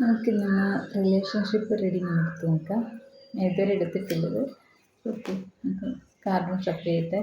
നമുക്കിന്ന് relationship reading എടുത്ത് നോക്കാം. ഇതുവരെ എടുത്തിട്ടുള്ളത്. ഓക്കെ, നമുക്ക് കാർബൺ ഷഫിൾ ചെയ്യട്ടെ.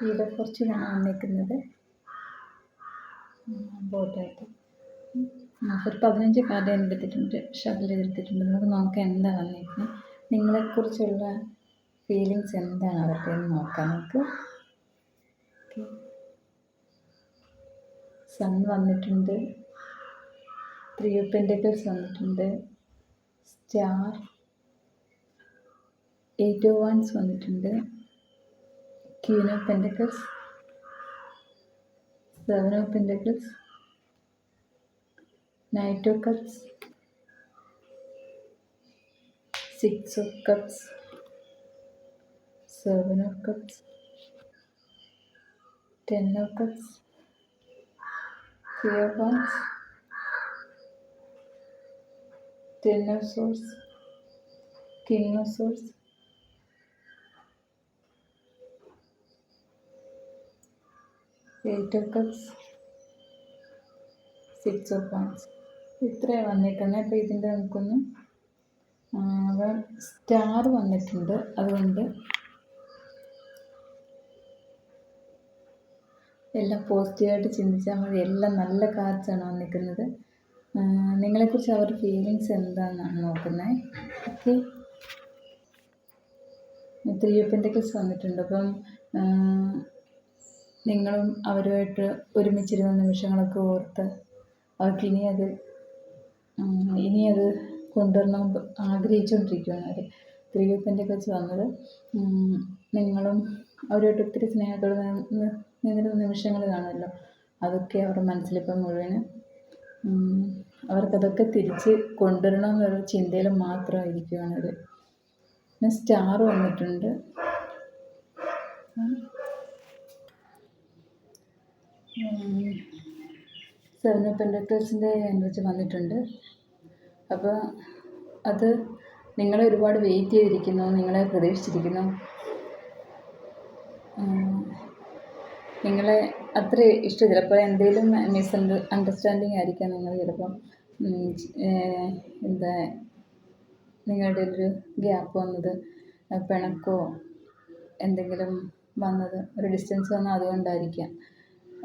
ഇവിടെ കുറച്ച് ഞാൻ വന്നേക്കുന്നത് ബോട്ടായിട്ട് ഒരു 15 കാർഡ് ഞാൻ എടുത്തിട്ടുണ്ട്, ഷഫിൾ ചെയ്തെടുത്തിട്ടുണ്ട്. നമുക്ക് നോക്കാം എന്താ വന്നേക്കുന്നത്, നിങ്ങളെക്കുറിച്ചുള്ള ഫീലിങ്സ് എന്താണ് അവരുടെ എന്ന് നോക്കാം. നമുക്ക് സൺ വന്നിട്ടുണ്ട്, 3 ഓഫ് പെന്റക്കിൾസ് വന്നിട്ടുണ്ട്, സ്റ്റാർ, 8 ഓഫ് വാൻഡ്സ് വന്നിട്ടുണ്ട്, Queen of Pentacles, 7 of Pentacles, Knight of Cups, 6 of Cups, 7 of Cups, 10 of Cups, 3 of Wands, 10 of Swords, King of Swords, 8 of Cups, 6 of Wands. ഇത്രയാണ് വന്നിരിക്കുന്നത്. അപ്പോൾ ഇതിൻ്റെ നമുക്കൊന്ന് star വന്നിട്ടുണ്ട്. അതുകൊണ്ട് എല്ലാം പോസിറ്റീവായിട്ട് ചിന്തിച്ചാൽ മതി. എല്ലാം നല്ല കാർഡ്സാണ് വന്നിരിക്കുന്നത്. നിങ്ങളെക്കുറിച്ച് അവരുടെ ഫീലിങ്സ് എന്താണെന്നാണ് നോക്കുന്നത്. ഓക്കെ, 3 ഓഫ് പെന്റക്കിൾസ് വന്നിട്ടുണ്ട്. അപ്പം നിങ്ങളും അവരുമായിട്ട് ഒരുമിച്ചിരുന്ന നിമിഷങ്ങളൊക്കെ ഓർത്ത് അവർക്ക് ഇനി അത് കൊണ്ടുവരണം ആഗ്രഹിച്ചുകൊണ്ടിരിക്കുകയാണ് അവർ. 3 ഓഫ് പെന്റക്കിൾസ് വന്നത് നിങ്ങളും അവരുമായിട്ട് ഒത്തിരി സ്നേഹത്തോടെ നിന്നിരുന്ന നിമിഷങ്ങൾ കാണുമല്ലോ, അതൊക്കെ അവരുടെ മനസ്സിലിപ്പം മുഴുവനും അവർക്കതൊക്കെ തിരിച്ച് കൊണ്ടുവരണം എന്നുള്ള ചിന്തയിൽ മാത്രമായിരിക്കുകയാണ് അവർ. പിന്നെ സ്റ്റാർ വന്നിട്ടുണ്ട്, 7 ഓഫ് പെന്റക്കിൾസിൻ്റെ എനർജി വന്നിട്ടുണ്ട്. അപ്പോൾ അത് നിങ്ങളെ ഒരുപാട് വെയിറ്റ് ചെയ്തിരിക്കുന്നു, നിങ്ങളെ പ്രതീക്ഷിച്ചിരിക്കുന്നു, നിങ്ങളെ അത്ര ഇഷ്ടം. ചിലപ്പോൾ എന്തെങ്കിലും അണ്ടർസ്റ്റാൻഡിങ് ആയിരിക്കാം നിങ്ങൾ ചിലപ്പം എന്താ നിങ്ങളുടെ ഒരു ഗ്യാപ്പ് വന്നത്, പിണക്കോ എന്തെങ്കിലും വന്നത്, ഒരു ഡിസ്റ്റൻസ് വന്നാൽ അതുകൊണ്ടായിരിക്കാം.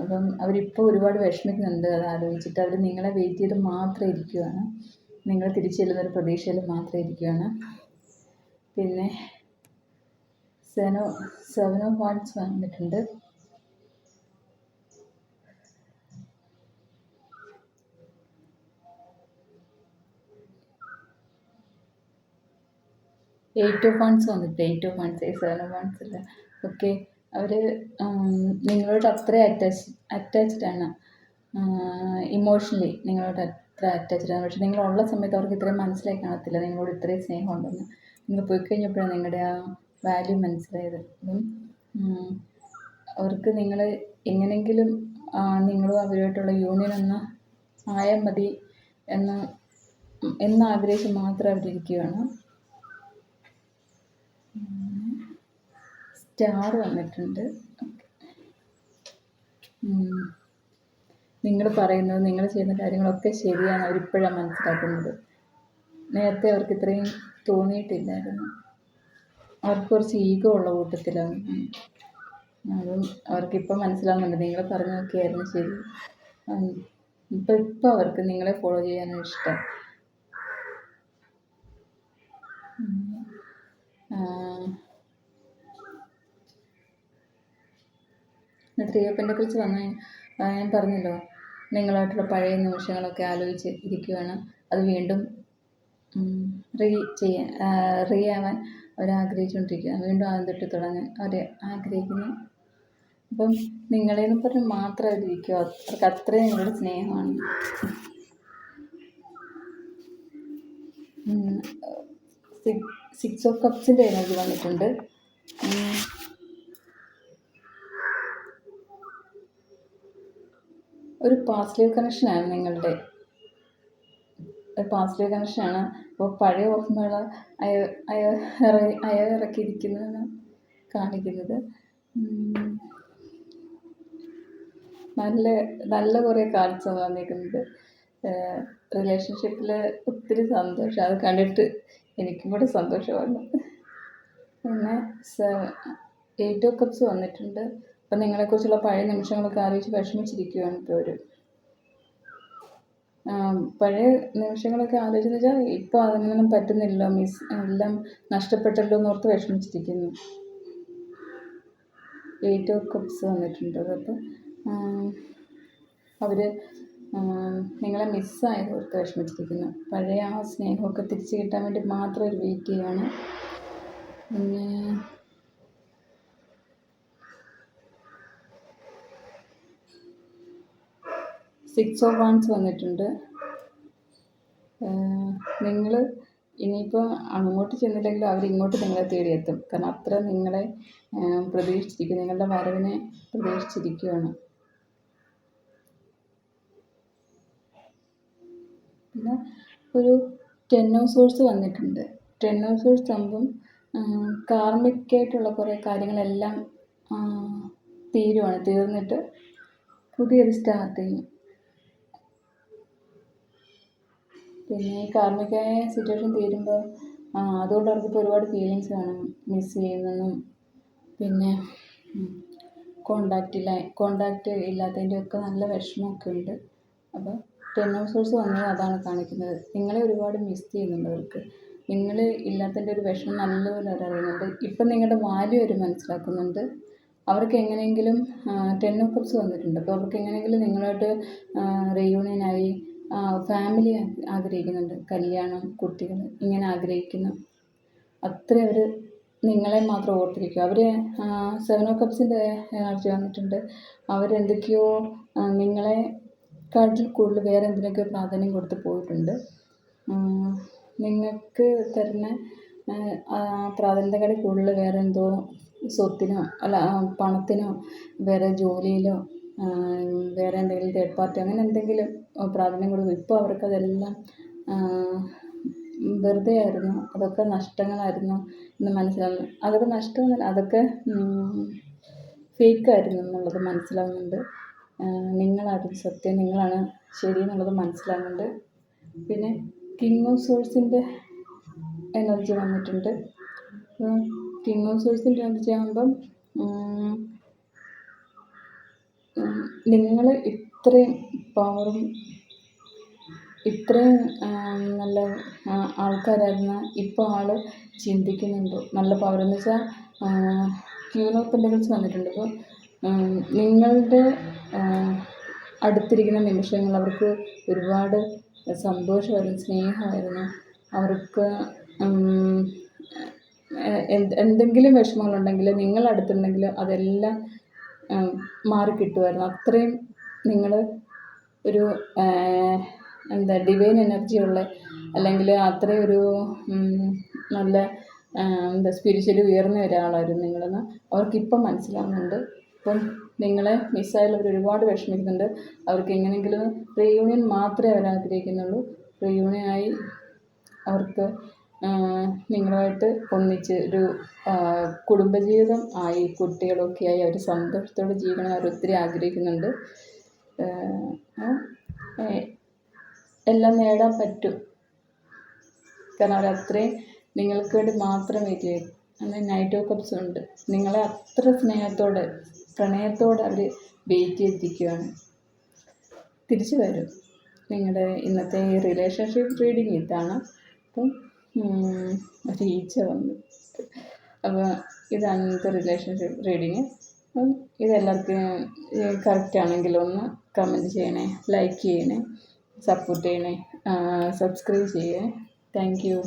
അപ്പം അവരിപ്പോൾ ഒരുപാട് വിഷമിക്കുന്നുണ്ട് അത് ആലോചിച്ചിട്ട്. അവർ നിങ്ങളെ വെയിറ്റ് ചെയ്ത് മാത്രം ഇരിക്കുകയാണ്, നിങ്ങൾ തിരിച്ചു ചെല്ലുന്നൊരു പ്രതീക്ഷയിൽ മാത്രം ഇരിക്കുകയാണ്. പിന്നെ 7 ഓഫ് വാൻഡ്സ് വന്നിട്ടുണ്ട്, 8 ഓഫ് വാൻഡ്സ് വന്നിട്ട് 8 ഓഫ് വാൻഡ്സ് 7 ഓഫ് വാൻഡ്സ് അല്ല. ഓക്കെ, അവർ നിങ്ങളോട് അത്ര അറ്റാച്ച്ഡ് ആണ്, ഇമോഷണലി നിങ്ങളോട് അത്ര അറ്റാച്ച്ഡ് ആണ്. പക്ഷെ നിങ്ങളുള്ള സമയത്ത് അവർക്ക് ഇത്രയും മനസ്സിലായി കാണത്തില്ല നിങ്ങളോട് ഇത്രയും സ്നേഹം ഉണ്ടെന്ന്. നിങ്ങൾ പോയി കഴിഞ്ഞപ്പോഴാണ് നിങ്ങളുടെ ആ വാല്യൂ മനസ്സിലായത്. അപ്പം അവർക്ക് നിങ്ങൾ എങ്ങനെയെങ്കിലും നിങ്ങളും അവരുമായിട്ടുള്ള യൂണിയൻ ഒന്ന് ആയാൽ മതി എന്ന് എന്നാഗ്രഹിച്ച് മാത്രം അവരിയ്ക്കുകയാണ്. സ്റ്റാർ വന്നിട്ടുണ്ട്. നിങ്ങൾ പറയുന്നത്, നിങ്ങൾ ചെയ്യുന്ന കാര്യങ്ങളൊക്കെ ശരിയാണ്, അവരിപ്പോഴാണ് മനസ്സിലാക്കുന്നത്. നേരത്തെ അവർക്ക് ഇത്രയും തോന്നിയിട്ടില്ലായിരുന്നു. അവർക്ക് കുറച്ച് ഈഗോ ഉള്ള കൂട്ടത്തിലാണ്. അതും അവർക്കിപ്പം മനസ്സിലാവുന്നുണ്ട്, നിങ്ങൾ പറഞ്ഞതൊക്കെയായിരുന്നു ശരി. ഇപ്പം അവർക്ക് നിങ്ങളെ ഫോളോ ചെയ്യാനാണ് ഇഷ്ടം. ത്രീ ഓഫ് പെൻ്റക്കിൾസ് വന്ന ഞാൻ പറഞ്ഞല്ലോ, നിങ്ങളായിട്ടുള്ള പഴയ നിമിഷങ്ങളൊക്കെ ആലോചിച്ച് ഇരിക്കുകയാണ്. അത് വീണ്ടും റീ ആവാൻ അവർ ആഗ്രഹിച്ചുകൊണ്ടിരിക്കുകയാണ്. വീണ്ടും ആദ്യം തൊട്ട് തുടങ്ങാൻ അവർ ആഗ്രഹിക്കുന്നു. അപ്പം നിങ്ങളെന്ന് പറഞ്ഞ് മാത്രം അവരിയ്ക്കുക. അവർക്ക് അത്രയും നിങ്ങളുടെ സ്നേഹമാണ്. സിക്സ് ഓഫ് കപ്സിൻ്റെ എനർജി വന്നിട്ടുണ്ട്. ഒരു പാസ്റ്റ് ലൈഫ് കണക്ഷനാണ് നിങ്ങളുടെ, പാസ്റ്റ് ലൈഫ് കണക്ഷനാണ്. അപ്പോൾ പഴയ ഓർമ്മകൾ അയവിറക്കിയിരിക്കുന്നതാണ് കാണിക്കുന്നത്. നല്ല കുറേ കാർഡ്സാണ് വന്നിരിക്കുന്നത്. റിലേഷൻഷിപ്പിൽ ഒത്തിരി സന്തോഷം, അത് കണ്ടിട്ട് എനിക്കും കൂടെ സന്തോഷമാണ്. പിന്നെ 8 ഓഫ് കപ്സ് വന്നിട്ടുണ്ട്. അപ്പം നിങ്ങളെക്കുറിച്ചുള്ള പഴയ നിമിഷങ്ങളൊക്കെ ആലോചിച്ച് വിഷമിച്ചിരിക്കുകയാണ് ഇപ്പോൾ അവർ. പഴയ നിമിഷങ്ങളൊക്കെ ആലോചിച്ചെന്ന് വെച്ചാൽ ഇപ്പോൾ അതിനൊന്നും പറ്റുന്നില്ലല്ലോ, എല്ലാം നഷ്ടപ്പെട്ടല്ലോ എന്നോർത്ത് വിഷമിച്ചിരിക്കുന്നു. 8 ഓഫ് കപ്സ് വന്നിട്ടുണ്ട്. അതപ്പോൾ അവർ നിങ്ങളെ മിസ്സായതോർത്ത് വിഷമിച്ചിരിക്കുന്നു. പഴയ ആ സ്നേഹമൊക്കെ തിരിച്ച് കിട്ടാൻ വേണ്ടി മാത്രം ഒരു വെയിറ്റ് ചെയ്യുകയാണ്. പിന്നെ 6 ഓഫ് വാൻസ് വന്നിട്ടുണ്ട്. നിങ്ങൾ ഇനിയിപ്പോൾ അങ്ങോട്ട് ചെന്നില്ലെങ്കിലും അവരിങ്ങോട്ട് നിങ്ങളെ തേടിയെത്തും. കാരണം അത്ര നിങ്ങളെ പ്രതീക്ഷിച്ചിരിക്കും, നിങ്ങളുടെ വരവിനെ പ്രതീക്ഷിച്ചിരിക്കുകയാണ്. പിന്നെ ഒരു 10 ഓഫ് സോഴ്സ് വന്നിട്ടുണ്ട്. 10 ഓഫ് സോഴ്സ് ആകുമ്പം കാർമിക്കായിട്ടുള്ള കുറേ കാര്യങ്ങളെല്ലാം തീർന്നിട്ട് പുതിയൊരു സ്റ്റാർട്ടിങ്. പിന്നെ ഈ കാർമികമായ സിറ്റുവേഷൻ തീരുമ്പോൾ അതുകൊണ്ട് അവർക്കിപ്പോൾ ഒരുപാട് ഫീലിങ്സ് കാണും. മിസ് ചെയ്യുന്നെന്നും പിന്നെ കോണ്ടാക്റ്റ് ഇല്ലാത്തതിൻ്റെയൊക്കെ നല്ല വിഷമമൊക്കെ ഉണ്ട്. അപ്പോൾ 10 ഓഫ് സോഴ്സ് വന്നത് അതാണ് കാണിക്കുന്നത്. നിങ്ങളെ ഒരുപാട് മിസ് ചെയ്യുന്നുണ്ട് അവർക്ക്. നിങ്ങൾ ഇല്ലാത്തതിൻ്റെ ഒരു വിഷമം നല്ലപോലെ അവരറിയുന്നുണ്ട്. ഇപ്പം നിങ്ങളുടെ വാല്യൂ അവർ മനസ്സിലാക്കുന്നുണ്ട്. അവർക്ക് എങ്ങനെയെങ്കിലും 10 ഓഫ് കപ്സ് വന്നിട്ടുണ്ട്. അപ്പോൾ അവർക്ക് എങ്ങനെയെങ്കിലും നിങ്ങളായിട്ട് റീയൂണിയനായി ഫാമിലി ആഗ്രഹിക്കുന്നുണ്ട്. കല്യാണം, കുട്ടികൾ ഇങ്ങനെ ആഗ്രഹിക്കുന്നു. അത്രയും അവർ നിങ്ങളെ മാത്രം ഓർത്തിരിക്കുക. അവർ 7 ഓഫ് കപ്സിൻ്റെ എനർജി വന്നിട്ടുണ്ട്. അവരെന്തൊക്കെയോ നിങ്ങളെക്കാട്ടിൽ കൂടുതൽ വേറെ എന്തിനൊക്കെയോ പ്രാധാന്യം കൊടുത്ത് പോയിട്ടുണ്ട്. നിങ്ങൾക്ക് തരുന്ന പ്രാധാന്യത്തെക്കാട്ടിൽ കൂടുതൽ വേറെ എന്തോ സ്വത്തിനോ അല്ല പണത്തിനോ വേറെ ജോലിയിലോ വേറെ എന്തെങ്കിലും തേർഡ് പാർട്ടി അങ്ങനെ എന്തെങ്കിലും പ്രാധാന്യം കൊടുക്കും. ഇപ്പോൾ അവർക്കതെല്ലാം വെറുതെ ആയിരുന്നു, അതൊക്കെ നഷ്ടങ്ങളായിരുന്നു എന്ന് മനസ്സിലാവുന്നു. അതൊക്കെ നഷ്ടമൊന്നുമല്ല, അതൊക്കെ ഫേക്കായിരുന്നു എന്നുള്ളത് മനസ്സിലാവുന്നുണ്ട്. നിങ്ങളായിരുന്നു സത്യം, നിങ്ങളാണ് ശരി എന്നുള്ളത് മനസ്സിലാവുന്നുണ്ട്. പിന്നെ കിങ് ഓഫ് സോഴ്സിൻ്റെ എനർജി വന്നിട്ടുണ്ട്. കിങ് ഓഫ് സോഴ്സിൻ്റെ എനർജി ആകുമ്പം നിങ്ങൾ ഇത്രയും പവറും ഇത്രയും നല്ല ആൾക്കാരായിരുന്ന ഇപ്പോൾ ആൾ ചിന്തിക്കുന്നുണ്ടോ നല്ല പവറെന്ന് വെച്ചാൽ ക്യൂൻ ഓഫ് പെൻ്റക്കിൾസ് വന്നിട്ടുണ്ട്. അപ്പോൾ നിങ്ങളുടെ അടുത്തിരിക്കുന്ന നിമിഷങ്ങൾ അവർക്ക് ഒരുപാട് സന്തോഷമായിരുന്നു, സ്നേഹമായിരുന്നു. അവർക്ക് എന്തെങ്കിലും വിഷമങ്ങളുണ്ടെങ്കിൽ നിങ്ങളടുത്തുണ്ടെങ്കിൽ അതെല്ലാം മാറിക്കിട്ടുമായിരുന്നു. അത്രയും നിങ്ങൾ ഒരു ഡിവൈൻ എനർജിയുള്ള അല്ലെങ്കിൽ അത്രയും ഒരു നല്ല സ്പിരിച്വലി ഉയർന്ന ഒരാളായിരുന്നു നിങ്ങളെന്ന് അവർക്കിപ്പം മനസ്സിലാവുന്നുണ്ട്. അപ്പം നിങ്ങളെ മിസ്സായാലും അവർ ഒരുപാട് വിഷമിക്കുന്നുണ്ട്. അവർക്ക് എങ്ങനെയെങ്കിലും റീയൂണിയൻ മാത്രമേ അവർ ആഗ്രഹിക്കുന്നുള്ളൂ. റീയൂണിയനായി അവർക്ക് നിങ്ങളുമായിട്ട് ഒന്നിച്ച് ഒരു കുടുംബജീവിതം ആയി കുട്ടികളൊക്കെ ആയി അവർ സന്തോഷത്തോടെ ജീവിക്കണം അവർ ഒത്തിരി ആഗ്രഹിക്കുന്നുണ്ട്. എല്ലാം നേടാൻ പറ്റും. കാരണം അവരത്രയും നിങ്ങൾക്ക് വേണ്ടി മാത്രം വെയിറ്റ് ചെയ്യും. അങ്ങനെ നൈറ്റ് ഓഫ് കപ്സ് ഉണ്ട്. നിങ്ങളെ അത്ര സ്നേഹത്തോടെ പ്രണയത്തോടെ അവർ വെയിറ്റ് ചെയ്തിരിക്കുകയാണ്. തിരിച്ചു വരും. നിങ്ങളുടെ ഇന്നത്തെ ഈ റിലേഷൻഷിപ്പ് റീഡിങ് ഇതാണ്. അപ്പം ഒരു ഈച്ച വന്നു. അപ്പോൾ ഇതാണ് ഇന്നത്തെ റിലേഷൻഷിപ്പ് റീഡിങ്. അപ്പം ഇതെല്ലാവർക്കും കറക്റ്റ് ആണെങ്കിൽ ഒന്ന് കമൻറ്റ് ചെയ്യണേ, ലൈക്ക് ചെയ്യണേ, സപ്പോർട്ട് ചെയ്യണേ, സബ്സ്ക്രൈബ് ചെയ്യണേ. Thank you.